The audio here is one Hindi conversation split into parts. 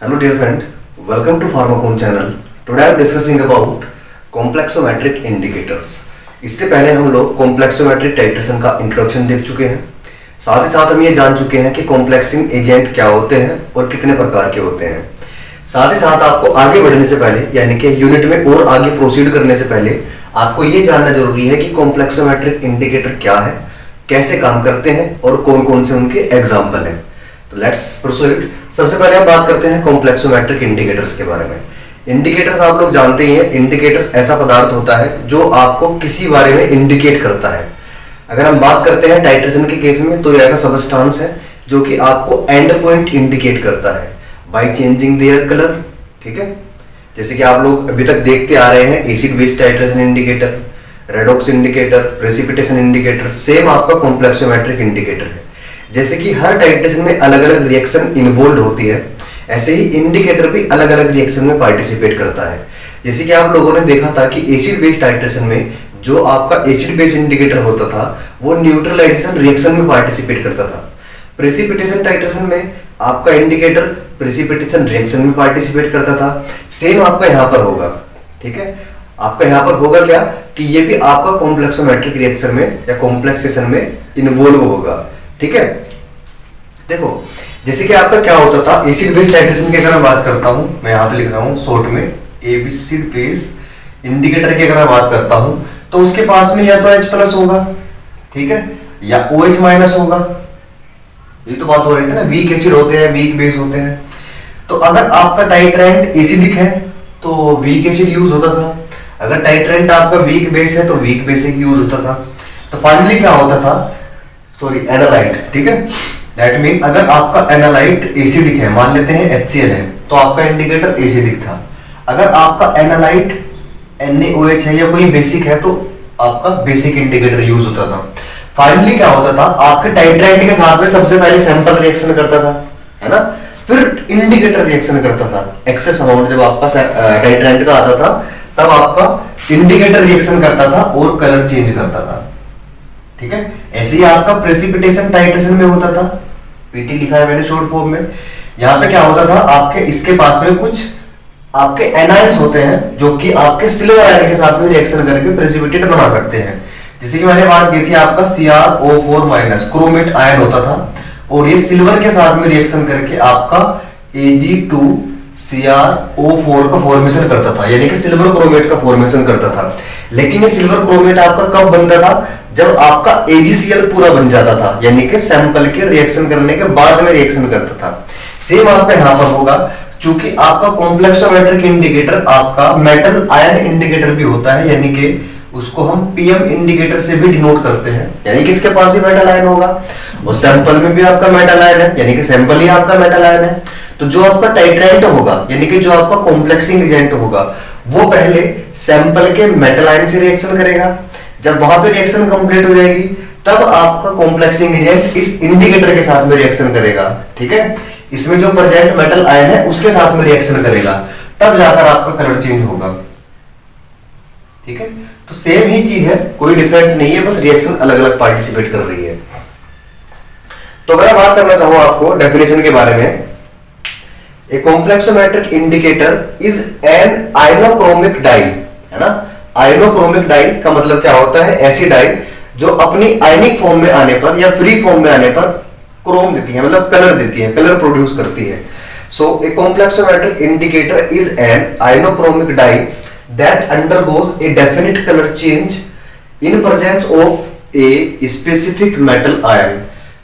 Hello dear friend, welcome to Pharmacon channel. Today I am discussing about complexometric indicators. इससे पहले हम लोग कॉम्प्लेक्सोमेट्रिक टाइट्रेशन का इंट्रोडक्शन देख चुके हैं। साथ ही साथ हम ये जान चुके हैं कि कॉम्प्लेक्सिंग एजेंट क्या होते हैं और कितने प्रकार के होते हैं। साथ ही साथ आपको आगे बढ़ने से पहले यानी कि यूनिट में और आगे प्रोसीड करने से पहले आपको ये जानना जरूरी है कि कॉम्प्लेक्सोमेट्रिक इंडिकेटर क्या है, कैसे काम करते हैं और कौन कौन से उनके एग्जाम्पल हैं। तो लेट्स प्रोसीड। सबसे पहले हम बात करते हैं कॉम्प्लेक्सोमेट्रिक इंडिकेटर्स के बारे में। इंडिकेटर्स आप लोग जानते ही हैं, इंडिकेटर्स ऐसा पदार्थ होता है जो आपको किसी बारे में इंडिकेट करता है। अगर हम बात करते हैं टाइट्रेशन के केस में तो ये ऐसा सबस्टांस है जो कि आपको एंड पॉइंट इंडिकेट करता है बाय चेंजिंग देयर कलर। ठीक है, जैसे कि आप लोग अभी तक देखते आ रहे हैं acid base titration indicator, redox indicator, precipitation indicator, same आपका कॉम्प्लेक्सोमेट्रिक इंडिकेटर है। जैसे कि हर टाइट्रेशन में अलग अलग रिएक्शन इन्वॉल्व होती है, ऐसे ही इंडिकेटर भी अलग अलग रिएक्शन में पार्टिसिपेट करता है। जैसे कि आप लोगों ने देखा था कि एसिड बेस टाइट्रेशन में जो आपका एसिड बेस इंडिकेटर होता था वो न्यूट्रलाइजेशन रिएक्शन में पार्टिसिपेट करता था। प्रेसिपिटेशन टाइट्रेशन में आपका इंडिकेटर प्रेसिपिटेशन रिएक्शन में पार्टिसिपेट करता था। सेम आपका यहाँ पर होगा। ठीक है, आपका यहाँ पर होगा क्या कि ये भी आपका कॉम्प्लेक्सोमेट्रिक रिएक्शन में या कॉम्प्लेक्सेशन में इन्वॉल्व होगा। ठीक है, देखो जैसे कि आपका क्या होता था एसिड बेस टाइट्रेशन की अगर मैं बात करता हूं, मैं यहाँ पे लिख रहा हूँ शॉर्ट में एसिड बेस इंडिकेटर की अगर मैं बात करता हूं तो उसके पास में या तो H+ होगा, ठीक है, या OH- होगा। ये तो बात हो रही थी ना, वीक एसिड होते हैं, वीक बेस होते हैं। तो अगर आपका टाइट्रेंट एसिडिक है तो वीक एसिड यूज होता था, अगर टाइट्रेंट आपका वीक बेस है तो वीक बेसिक यूज होता था। तो फाइनली क्या होता था, सॉरी एनालाइट, ठीक है, दैट मीन अगर आपका एनालाइट एसिडिक है, मान लेते हैं HCl है, तो आपका इंडिकेटर एसिडिक था। अगर आपका एनालाइट NaOH है या कोई बेसिक है तो आपका बेसिक इंडिकेटर यूज होता था। फाइनली क्या होता था, आपके टाइट्रेंट के साथ में सबसे पहले सैंपल रिएक्शन करता था, है ना, फिर इंडिकेटर रिएक्शन करता था। एक्सेस अमाउंट जब आपका टाइट्रेंट का आता था तब आपका इंडिकेटर रिएक्शन करता था और कलर चेंज करता था। ठीक है, ऐसे ही आपका प्रेसिपिटेशन टाइट्रेशन में होता था, पीटी लिखा है मैंने शॉर्ट फॉर्म में। यहाँ पे क्या होता था, आपके इसके पास में कुछ आपके एनायंस होते हैं जो कि आपके सिल्वर आयन के साथ में रिएक्शन करके प्रेसिपिटेट बना सकते हैं। जैसे कि मैंने बात की थी आपका CrO4- क्रोमेट आयन होता था और ये सिल्वर के साथ में रिएक्शन करके आपका Ag2CrO4 का फॉर्मेशन करता था, यानी कि सिल्वर क्रोमेट का फॉर्मेशन करता था। लेकिन ये सिल्वर क्रोमेट आपका कब बनता था, जब आपका AgCl पूरा बन जाता था, यानी कि सैंपल के रिएक्शन करने के बाद में रिएक्शन करता था। सेम आपका यहाँ पर होगा, चूंकि आपका कॉम्प्लेक्सोमेट्रिक इंडिकेटर आपका मेटल आयन इंडिकेटर भी होता है, यानी कि उसको हम PM इंडिकेटर से भी डिनोट करते हैं, यानी कि इसके पास भी मेटल आयन होगा और सैंपल में भी आपका मेटल आयन है, यानी कि सैंपल ही आपका मेटल आयन है। तो जो आपका टाइट्रेंट होगा, यानी कि जो आपका कॉम्प्लेक्सिंग एजेंट होगा, वो पहले सैंपल के मेटल आयन से रिएक्शन करेगा। जब वहां पे रिएक्शन कंप्लीट हो जाएगी तब आपका कॉम्प्लेक्सिंग एजेंट इस इंडिकेटर के साथ में रिएक्शन करेगा। ठीक है, इसमें जो प्रेजेंट मेटल आयन है उसके साथ में रिएक्शन करेगा, तब जाकर आपका कलर चेंज होगा। ठीक है, तो सेम ही चीज है, कोई डिफरेंस नहीं है, बस रिएक्शन अलग अलग पार्टिसिपेट कर रही है। तो अगर मैं बात करना चाहूं आपको डेफिनेशन के बारे में, a complexometric indicator is an ionochromic dye, है ना। आयनोक्रोमिक डाई का मतलब क्या होता है, ऐसी डाई जो अपनी आयनिक फॉर्म में आने पर या फ्री फॉर्म में आने पर क्रोम देती है, मतलब कलर देती है, कलर प्रोड्यूस करती है। So a complexometric indicator is an ionochromic dye that undergoes a definite color change in presence of a specific metal ion।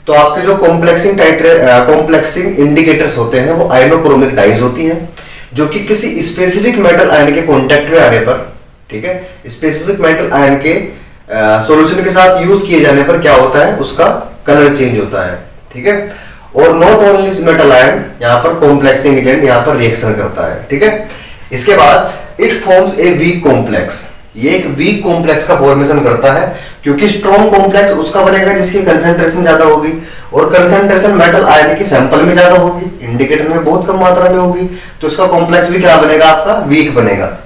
तो आपके जो कॉम्प्लेक्सिंग इंडिकेटर्स होते हैं वो आयनोक्रोमिक डाइज होती हैं, जो कि किसी स्पेसिफिक मेटल आयन के कांटेक्ट में आने पर, ठीक है, स्पेसिफिक मेटल आयन के सॉल्यूशन के साथ यूज किए जाने पर क्या होता है, उसका कलर चेंज होता है। ठीक है, और नॉट ओनली मेटल आयन, यहाँ पर कॉम्प्लेक्सिंग एजेंट यहाँ पर रिएक्शन करता है। ठीक है, इसके बाद it forms a weak complex, ये एक वीक कॉम्प्लेक्स का फॉर्मेशन करता है, क्योंकि स्ट्रॉन्ग कॉम्प्लेक्स उसका बनेगा जिसकी कंसंट्रेशन ज्यादा होगी और कंसंट्रेशन मेटल आयन की सैंपल में ज्यादा होगी, इंडिकेटर में बहुत कम मात्रा में होगी, तो इसका कॉम्प्लेक्स भी क्या बनेगा, आपका वीक बनेगा।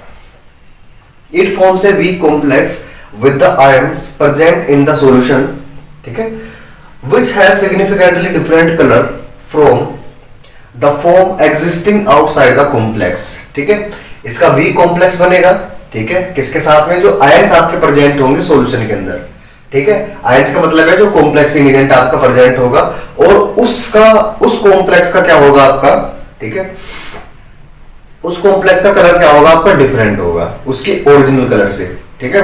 It forms a weak complex with the ions present in the solution, ठीक है, which has significantly different color from the form existing outside the complex. ठीक है, इसका वी कॉम्प्लेक्स बनेगा। ठीक है, किसके साथ में, जो आयंस आपके प्रेजेंट होंगे सॉल्यूशन के अंदर। ठीक है, आयंस का मतलब है जो कॉम्प्लेक्सिंग एजेंट आपका प्रेजेंट होगा और उस कॉम्प्लेक्स का क्या होगा आपका, ठीक है, उस कॉम्प्लेक्स का कलर क्या होगा आपका, डिफरेंट होगा उसके ओरिजिनल कलर से। ठीक है,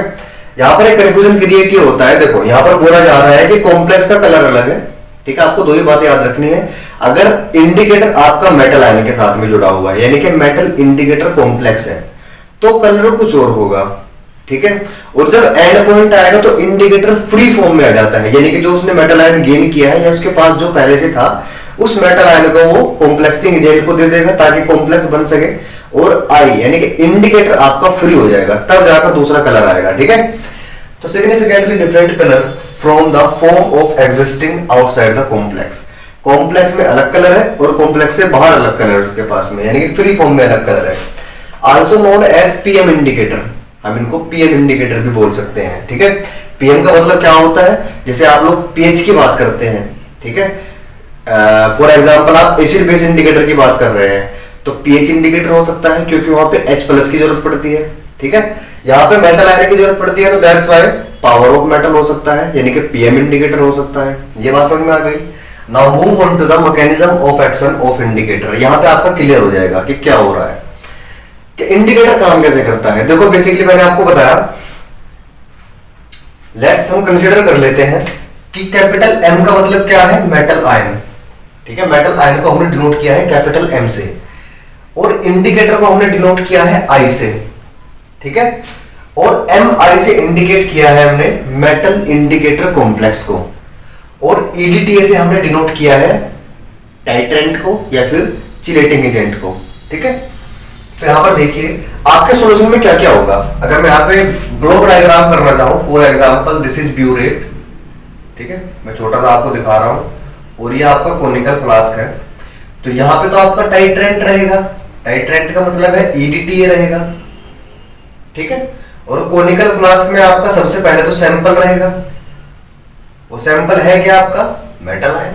यहां पर एक कंफ्यूजन क्रिएट ये होता है, देखो यहां पर बोला जा रहा है कि कॉम्प्लेक्स का कलर अलग है। ठीक है, आपको दो ही बातें याद रखनी है। अगर इंडिकेटर आपका मेटल आयन के साथ में जुड़ा हुआ है, यानी कि मेटल इंडिकेटर कॉम्प्लेक्स है, तो कलर कुछ और होगा। ठीक है, और जब एंड पॉइंट आएगा तो इंडिकेटर फ्री फॉर्म में आ जाता है, यानी कि जो उसने मेटल आयन गेन किया है या उसके पास जो पहले से था उस मेटल आयन को वो कॉम्प्लेक्सिंग एजेंट को दे देगा ताकि कॉम्प्लेक्स बन सके, और आई यानी कि इंडिकेटर आपका फ्री हो जाएगा, तब जाकर दूसरा कलर आएगा। ठीक है, तो significantly different colour from the form of existing outside the complex. Complex में अलग कलर है और कॉम्प्लेक्स से बाहर अलग कलर उसके पास में, यानी कि फ्री फॉर्म में अलग कलर है। Also known as PM indicator, हम इनको पीएम इंडिकेटर भी बोल सकते हैं। ठीक है, पीएम का मतलब क्या होता है, जैसे आप लोग पीएच की बात करते हैं। ठीक है, फॉर एग्जांपल आप एसिड बेस इंडिकेटर की बात कर रहे हैं तो पीएच इंडिकेटर हो सकता है क्योंकि वहां पे H प्लस की जरूरत पड़ती है। ठीक है, यहाँ पे मेटल आयन की जरूरत पड़ती है तो that's why power of metal हो सकता है, यानी कि पीएम इंडिकेटर हो सकता है। ये बात समझ में आ गई। Now move on to the mechanism of action of indicator. यहाँ पे आपका क्लियर हो जाएगा कि क्या हो रहा है, कि इंडिकेटर काम कैसे करता है। देखो बेसिकली मैंने आपको बताया, लेट्स हम कंसीडर कर लेते हैं कि कैपिटल एम का मतलब क्या है, मेटल आयन। ठीक है, मेटल आयन को हमने डिनोट किया है कैपिटल एम से, और इंडिकेटर को हमने डिनोट किया है आई से। ठीक है, और एम आई से इंडिकेट किया है हमने मेटल इंडिकेटर कॉम्प्लेक्स को, और ईडीटीए से हमने डिनोट किया है टाइट्रेंट को या फिर चिलेटिंग एजेंट को। ठीक है, तो यहां पर देखिए आपके सॉल्यूशन में क्या क्या होगा। अगर मैं यहां पे ब्लॉक डायग्राम करना चाहूं, for example this is burette. ठीक है, मैं छोटा सा आपको दिखा रहा हूं, और ये आपका कोनिकल फ्लास्क है। तो यहां पे तो आपका टाइट्रेंट रहेगा, टाइट्रेंट का मतलब है ईडीटीए रहेगा। ठीक है, और कोनिकल फ्लास्क में आपका सबसे पहले तो सैंपल रहेगा, वो सैंपल है क्या आपका, मेटल आयन।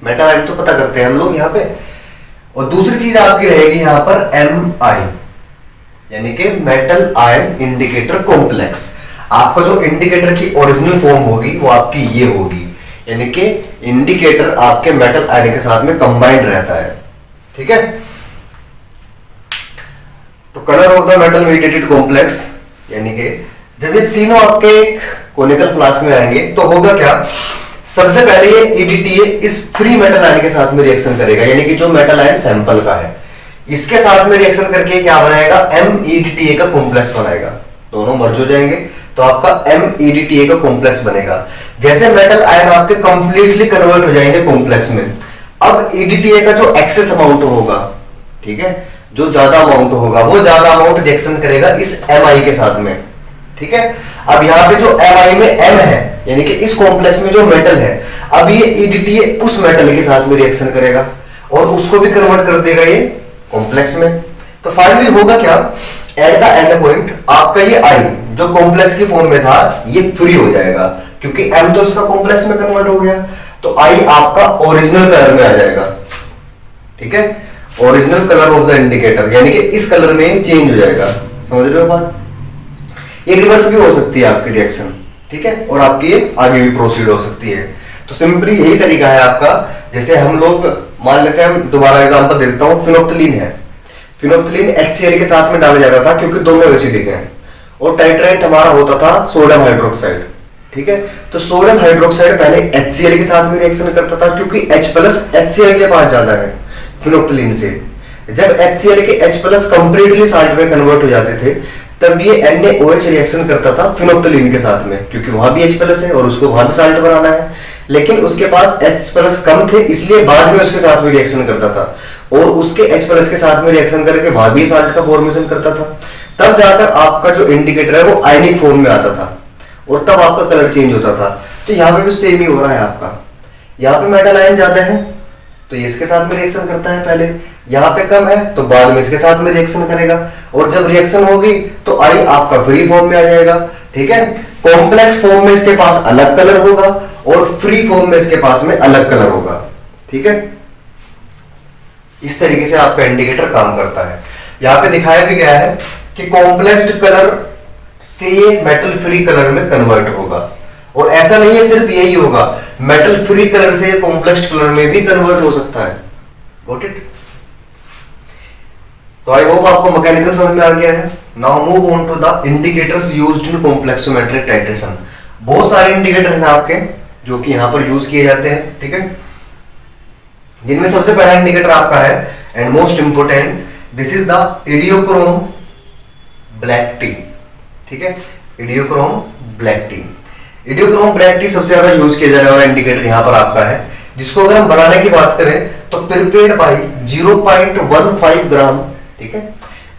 मेटल आयन तो पता करते हैं हम लोग यहाँ पे। और दूसरी चीज आपकी रहेगी यहाँ पर एम आई, यानी कि मेटल आयन इंडिकेटर कॉम्प्लेक्स। आपका जो इंडिकेटर की ओरिजिनल फॉर्म होगी वो आपकी ये होगी, यानी कि इंडिकेटर आपके मेटल आयन के साथ में कंबाइंड रहता है। ठीक है, तो colour of the metal mediated complex, यानी कि जब ये तीनों आपके एक कोनिकल फ्लास्क में आएंगे तो होगा क्या, सबसे पहले ये ईडीटीए इस फ्री मेटल आयन के साथ में रिएक्शन करेगा, यानी कि जो मेटल आयन सैंपल का है इसके साथ में रिएक्शन करके क्या बनाएगा, एम ईडीटीए का कॉम्प्लेक्स बनाएगा। दोनों मर्ज हो जाएंगे तो आपका एम ईडीटीए का कॉम्प्लेक्स बनेगा। जैसे मेटल आयन आपके कंप्लीटली कन्वर्ट हो जाएंगे कॉम्प्लेक्स में, अब ईडीटीए का जो एक्सेस अमाउंट होगा, ठीक है, जो ज्यादा अमाउंट होगा वो ज्यादा अमाउंट रिएक्शन करेगा इस एम आई के साथ में। ठीक है, अब यहाँ पे जो एम आई में एम है, यानी कि इस कॉम्प्लेक्स में जो मेटल है, अब ये ईडीटीए उस मेटल के साथ में रिएक्शन करेगा और उसको भी कन्वर्ट कर देगा ये कॉम्प्लेक्स में। तो फाइनली होगा क्या, एट द एंड पॉइंट आपका ये आई जो कॉम्प्लेक्स की फॉर्म में था ये फ्री हो जाएगा, क्योंकि एम तो इसका कॉम्प्लेक्स में कन्वर्ट हो गया, तो आई आपका ओरिजिनल कलर में आ जाएगा। ठीक है, original colour of the indicator, यानी कि इस कलर में चेंज हो जाएगा। समझ रहे हो बात, ये रिवर्स भी हो सकती है आपकी रिएक्शन। ठीक है, और आपकी ये आगे भी प्रोसीड हो सकती है। तो सिंपली यही तरीका है आपका। जैसे हम लोग मान लेते हैं, दोबारा एग्जांपल दे देता हूं, फिनोप्थिलीन है, फिनोप्थिलीन HCl के साथ में डाला जाता था क्योंकि दोनों एसिडिक हैं, और टाइट्रेट हमारा होता था सोडियम हाइड्रोक्साइड। ठीक है, तो सोडियम हाइड्रोक्साइड पहले HCl के साथ में रिएक्शन करता था क्योंकि H प्लस HCl के पास ज्यादा है फिनोप्थिलीन से। जब HCl के H प्लस कंप्लीटली साल्ट में कन्वर्ट हो जाते थे तब ये NaOH रिएक्शन करता था फिनोप्थिलीन के साथ में, क्योंकि वहां भी H प्लस है और उसको वहां भी साल्ट बनाना है, लेकिन उसके पास H प्लस कम थे इसलिए बाद में उसके साथ में रिएक्शन करता था, और उसके H प्लस के साथ में रिएक्शन करके वहां भी साल्ट का फॉर्मेशन करता था। तब जाकर आपका जो इंडिकेटर है वो आयनिक फॉर्म में आता था और तब आपका कलर चेंज होता था। तो यहाँ पे भी सेम ही हो रहा है आपका। यहाँ पे मेटल आयन ज्यादा है तो ये इसके साथ में रिएक्शन करता है पहले, यहाँ पे कम है तो बाद में इसके साथ में रिएक्शन करेगा, और जब रिएक्शन होगी तो आई आपका फ्री फॉर्म में आ जाएगा। ठीक है, कॉम्प्लेक्स फॉर्म में इसके पास अलग कलर होगा और फ्री फॉर्म में इसके पास में अलग कलर होगा। ठीक है, इस तरीके से आपका इंडिकेटर काम करता है। यहाँ पे दिखाया भी गया है कि कॉम्प्लेक्स कलर से ये मेटल फ्री कलर में कन्वर्ट होगा, और ऐसा नहीं है सिर्फ यही होगा, मेटल फ्री कलर से कॉम्प्लेक्स कलर में भी कन्वर्ट हो सकता है। Got it? तो आई होप आपको मैकेनिज्म समझ में आ गया है। Now move on to the indicators used in complexometric titration. बहुत सारे इंडिकेटर हैं आपके जो कि यहां पर यूज किए जाते हैं, ठीक है, जिनमें सबसे पहला इंडिकेटर आपका है and most important, this is the eriochrome black T. ठीक है, eriochrome black T. Eriochrome black T सबसे ज्यादा यूज किया जाने वाला इंडिकेटर यहां पर आपका है, जिसको अगर हम बनाने की बात करें तो प्रिपेयर्ड बाय 0.15 ग्राम। ठीक है,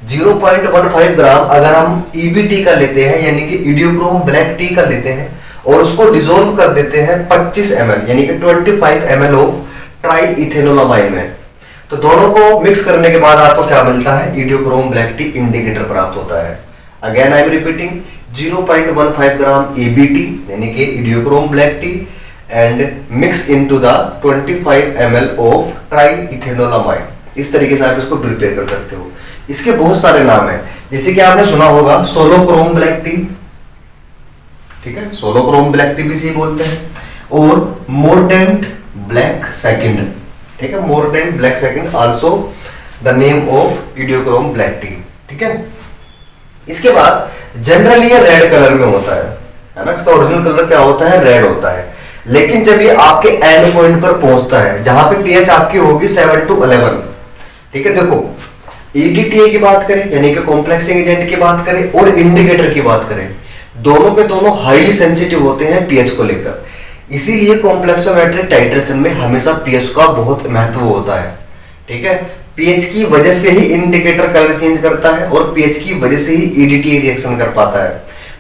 0.15 ग्राम अगर हम ईबीटी का लेते हैं यानी कि इडियोक्रोम ब्लैक टी का लेते हैं और उसको डिसोल्व कर देते हैं 25 ml यानी कि 25 ml ऑफ ट्राई इथेनोलामाइन में, तो दोनों को मिक्स करने के बाद आपको क्या मिलता है? इडियोक्रोम ब्लैक टी इंडिकेटर प्राप्त होता है। Again I am repeating, 0.15 gram EBT यानी कि eriochrome black T and mix into the 25 ml of triethanolamine. इस तरीके से आप इसको प्रिपेयर कर सकते हो। इसके बहुत सारे नाम हैं, जैसे कि आपने सुना होगा सोलोक्रोम ब्लैक टी। ठीक है, सोलोक्रोम ब्लैक टी भी इसे बोलते हैं, और मोर्टेंट ब्लैक सेकंड। ठीक है, mordant black second also the name of eriochrome black T. ठीक है, इसके बाद जनरली ये रेड कलर में होता है ना, इसका ओरिजिनल कलर क्या होता है? रेड होता है। लेकिन जब ये आपके एंड पॉइंट पर पहुंचता है जहां पे पीएच आपकी होगी 7 to 11, ठीक है, देखो ईडीटीए की बात करें यानी कि कॉम्प्लेक्सिंग एजेंट की बात करें और इंडिकेटर की बात करें, दोनों के दोनों हाईली सेंसिटिव होते हैं पीएच को लेकर। इसीलिए कॉम्प्लेक्सोमेट्रिक टाइट्रेशन में हमेशा पीएच का बहुत महत्व होता है। ठीक है, पीएच की वजह से ही इंडिकेटर कलर चेंज करता है और पीएच की वजह से ही ईडीटीए रिएक्शन कर पाता है।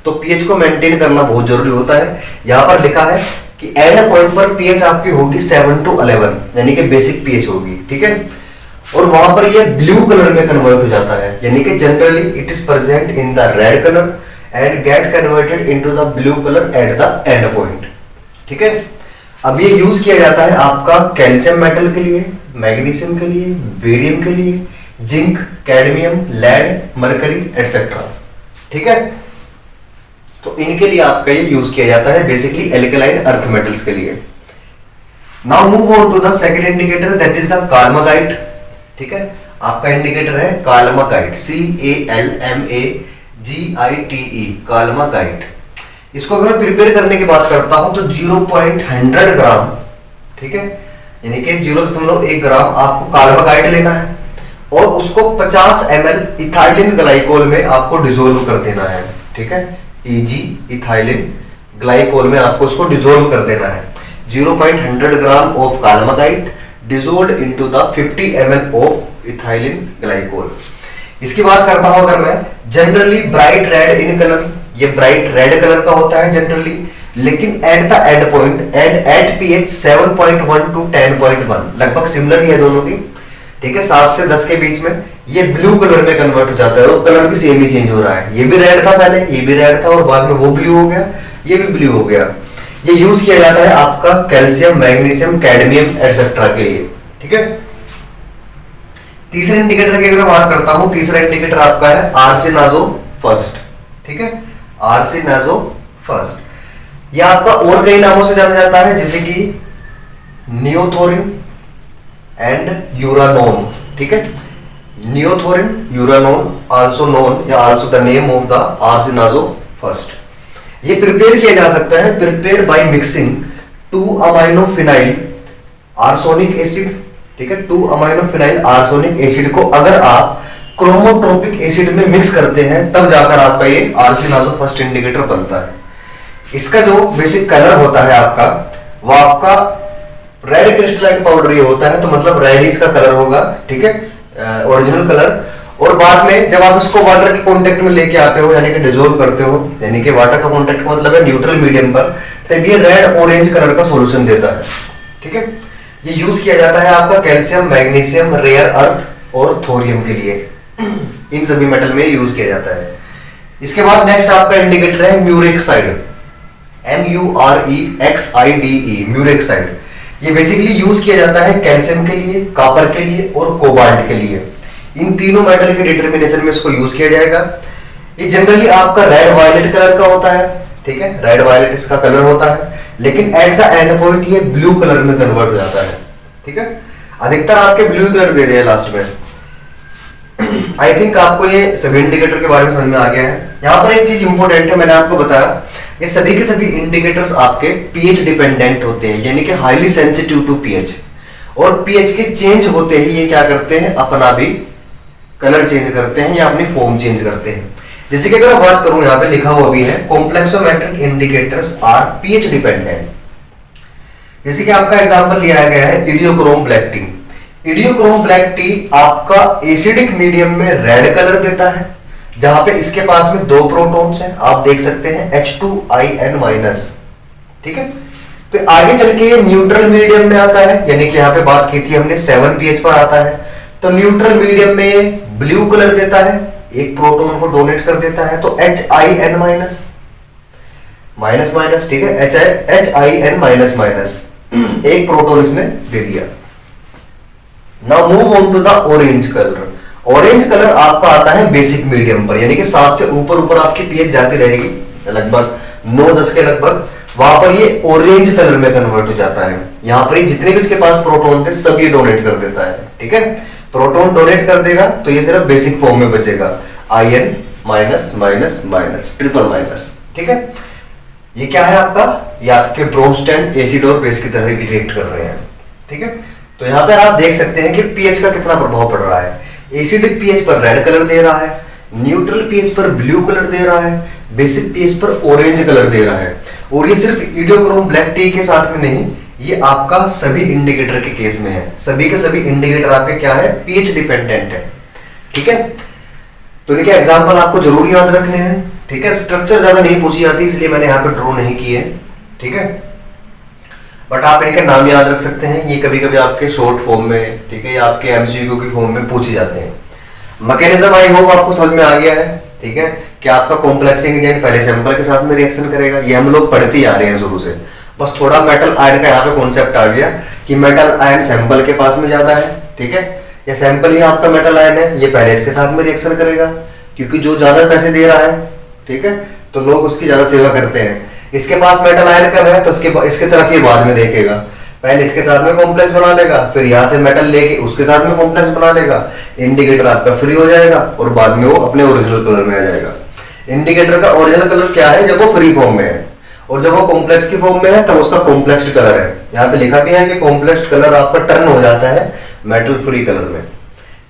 तो पीएच को मेंटेन करना बहुत जरूरी होता है। यहां पर लिखा है कि एंड पॉइंट पर पीएच आपकी होगी 7 to 11 यानी कि बेसिक पीएच होगी। ठीक है, और वहां पर ये ब्लू कलर में कन्वर्ट हो जाता है, यानी कि generally it is present in the red colour and get converted into the blue colour eight the end point. ठीक है, अब ये यूज किया जाता है आपका कैल्शियम मेटल के लिए, मैग्नीशियम के लिए, बेरियम के लिए, zinc, cadmium, lead, mercury etcetera. ठीक है, तो इनके लिए आपका ये यूज किया जाता है बेसिकली एल्कलाइन अर्थ मेटल्स के लिए। Now move on to the second indicator, that is the calmagite. ठीक है, आपका इंडिकेटर है कार्मागाइट, CALMAGITE, कार्मागाइट। इसको अगर मैं प्रिपेयर करने की बात करता हूं तो 0.100 ग्राम, ठीक है, यानी कि 0.1 ग्राम आपको कार्बागाइड लेना है और उसको 50 ml इथाइलिन ग्लाइकोल में आपको डिसोल्व कर देना है। ठीक है, EG इथाइलिन ग्लाइकोल में आपको उसको डिसोल्व कर देना है। 0.100 gram of calmagite dissolved into the 50 ml of ethylene glycol. इसकी बात करता हूं अगर मैं, generally bright red in colour, ये ब्राइट रेड कलर का होता है जनरली, लेकिन at the end point and at pH 7.1 to 10.1 लगभग सिमिलर ही है दोनों की। ठीक है, 7 से 10 के बीच में ये ब्लू कलर में कन्वर्ट हो जाता है और कलर भी सेम ही चेंज हो रहा है। ये भी रेड था पहले, ये भी रेड था और बाद में वो ब्लू हो गया, ये भी ब्लू हो गया। ये यूज किया जाता है आपका कैल्शियम, मैग्नीशियम, कैडमियम एटसेट्रा के लिए। ठीक है, तीसरे इंडिकेटर की अगर मैं बात करता हूं, तीसरा इंडिकेटर आपका है आर्सेनाजो फर्स्ट। ठीक है, आर्सेनाजो फर्स्ट, यह आपका और कई नामों से जाना जाता है जैसे कि नियोथोरिन एंड यूरानोन। ठीक है, नियोथोरिन, यूरानोन आल्सो नोन या also the name of the arsenazo first. ये प्रिपेयर किया जा सकता है, prepared by mixing 2 aminophenyl arsonic acid. ठीक है, 2 अमाइनोफिनाइल आर्सोनिक एसिड को अगर आप क्रोमोट्रोपिक एसिड में मिक्स करते हैं तब जाकर आपका ये आर्सेनाजो फर्स्ट इंडिकेटर बनता है। इसका जो बेसिक कलर होता है आपका, वो आपका रेड क्रिस्टलाइन पाउडर ये होता है, तो मतलब रेडिश का कलर होगा। ठीक है, ओरिजिनल कलर। और बाद में जब आप इसको वाटर के कांटेक्ट में लेके आते हो यानी कि डिसॉल्व करते हो, यानी कि वाटर का कांटेक्ट का मतलब है न्यूट्रल मीडियम पर, तब ये रेड ऑरेंज कलर का सॉल्यूशन देता है। ठीक है, ये यूज किया जाता है आपका कैल्शियम, मैग्नीशियम, रेयर अर्थ और थोरियम के लिए, इन सभी मेटल में यूज किया जाता है। इसके बाद नेक्स्ट आपका इंडिकेटर है म्यूरेक्साइड, MUREXIDE, म्यूरेक्साइड। ये बेसिकली यूज किया जाता है कैल्शियम के लिए, कॉपर के लिए और कोबाल्ट के लिए। इन तीनों मेटल के डिटर्मिनेशन में इसको यूज किया जाएगा। ये जनरली आपका रेड वायलेट कलर का होता है, ठीक है, रेड वायलेट इसका कलर होता है, लेकिन एट द एंड पॉइंट ये ब्लू कलर में कन्वर्ट हो जाता है, ठीक है। अधिकतर आपके ब्लू कलर दे रहे हैं लास्ट में। आई थिंक आपको ये सभी इंडिकेटर के बारे में समझ में आ गया है। यहाँ पर एक चीज इंपॉर्टेंट है, मैंने आपको बताया ये सभी के सभी इंडिकेटर्स आपके पीएच डिपेंडेंट होते हैं, यानी कि हाईली सेंसिटिव टू पीएच। और पीएच के चेंज होते ही ये क्या करते हैं, अपना भी कलर चेंज करते हैं या अपनी फॉर्म चेंज करते हैं। जैसे कि अगर मैं बात करूं, यहाँ पे लिखा हुआ भी है complexometric indicators are pH dependent. जैसे कि आपका एग्जांपल लिया गया है eriochrome black T. Eriochrome black T आपका एसिडिक मीडियम में रेड कलर देता है, जहां पे इसके पास में 2 प्रोटॉन्स हैं, आप देख सकते हैं H2IN-, ठीक है। फिर आगे चल के ये न्यूट्रल मीडियम में आता है, यानी कि यहाँ पे बात की थी हमने 7 pH पर आता है, तो न्यूट्रल मीडियम में ब्लू कलर देता है, एक प्रोटॉन को डोनेट कर देता है, तो HIN-, माइनस माइनस, ठीक है, HIN-, एक प्रोटॉन इसने दे दिया। Now move on to the orange colour. Orange colour आपका आता है बेसिक मीडियम पर, यानी कि 7 से ऊपर ऊपर आपकी पीएच जाती रहेगी, लगभग 9-10 के लगभग, वहां पर ये ऑरेंज कलर में कन्वर्ट हो जाता है। यहां पर जितने भी इसके पास प्रोटॉन थे सब ये डोनेट कर देता है, ठीक है। प्रोटॉन डोनेट कर देगा तो ये सिर्फ बेसिक फॉर्म में बचेगा, IN-, ट्रिपल माइनस, ठीक है। ये क्या है आपका, ये आपके ब्रोमस्टैंड एसिड और बेस की तरह रिएक्ट कर रहे हैं, ठीक है। तो यहाँ पर आप देख सकते हैं कि पीएच का कितना प्रभाव पड़ रहा है। एसिडिक पीएच पर रेड कलर दे रहा है, न्यूट्रल पीएच पर ब्लू कलर दे रहा है, बेसिक पीएच पर ऑरेंज कलर दे रहा है। और ये सिर्फ इडियोक्रोम ब्लैक टी के साथ में नहीं, ये आपका सभी इंडिकेटर के केस में है। सभी के सभी इंडिकेटर आपके क्या है, पीएच डिपेंडेंट है, ठीक है। तो इनके एग्जाम्पल आपको जरूर याद रखने हैं, ठीक है। स्ट्रक्चर ज्यादा नहीं पूछी जाती इसलिए मैंने यहाँ पे ड्रॉ नहीं किए, ठीक है, बट आप इनके नाम याद रख सकते हैं। ये कभी कभी आपके शॉर्ट फॉर्म में, ठीक है, या आपके एमसीक्यू की फॉर्म में पूछे जाते हैं। मैकेनिज्म आई होप आपको समझ में आ गया है, ठीक है, कि आपका कॉम्प्लेक्सिंग एजेंट पहले सैंपल के साथ में रिएक्शन करेगा, ये हम लोग पढ़ते ही आ रहे हैं शुरू से। बस थोड़ा मेटल आयन का यहाँ पे कॉन्सेप्ट आ गया कि मेटल आयन सैंपल के पास में ज्यादा है, ठीक है, या सैंपल ही आपका मेटल आयन है, ये पहले इसके साथ में रिएक्शन करेगा, क्योंकि जो ज्यादा पैसे दे रहा है, ठीक है, तो लोग उसकी ज्यादा सेवा करते हैं। इसके पास मेटल आयन कम है तो इसके तरफ ये बाद में देखेगा, पहले इसके साथ में कॉम्प्लेक्स बना लेगा, फिर यहाँ से मेटल लेके उसके साथ में कॉम्प्लेक्स बना लेगा, इंडिकेटर आपका फ्री हो जाएगा और बाद में वो अपने ओरिजिनल कलर में आ जाएगा। इंडिकेटर का ओरिजिनल कलर क्या है, जब वो फ्री फॉर्म में है, और जब वो कॉम्प्लेक्स की फॉर्म में है तब उसका कॉम्प्लेक्स्ड कलर है। यहाँ पे लिखा गया है कि कॉम्प्लेक्स्ड कलर आपका टर्न हो जाता है मेटल फ्री कलर में,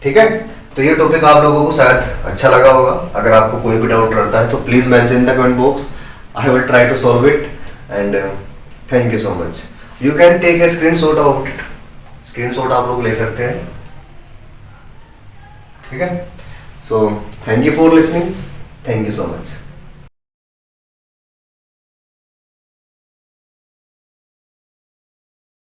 ठीक है। तो ये टॉपिक आप लोगों को शायद अच्छा लगा होगा। अगर आपको कोई भी डाउट रहता है तो please mention in the comment box, I will try to solve it and thank you so much. You can take a screenshot of it, screenshot आप लोग ले सकते हैं, ठीक है। So thank you for listening, thank you so much.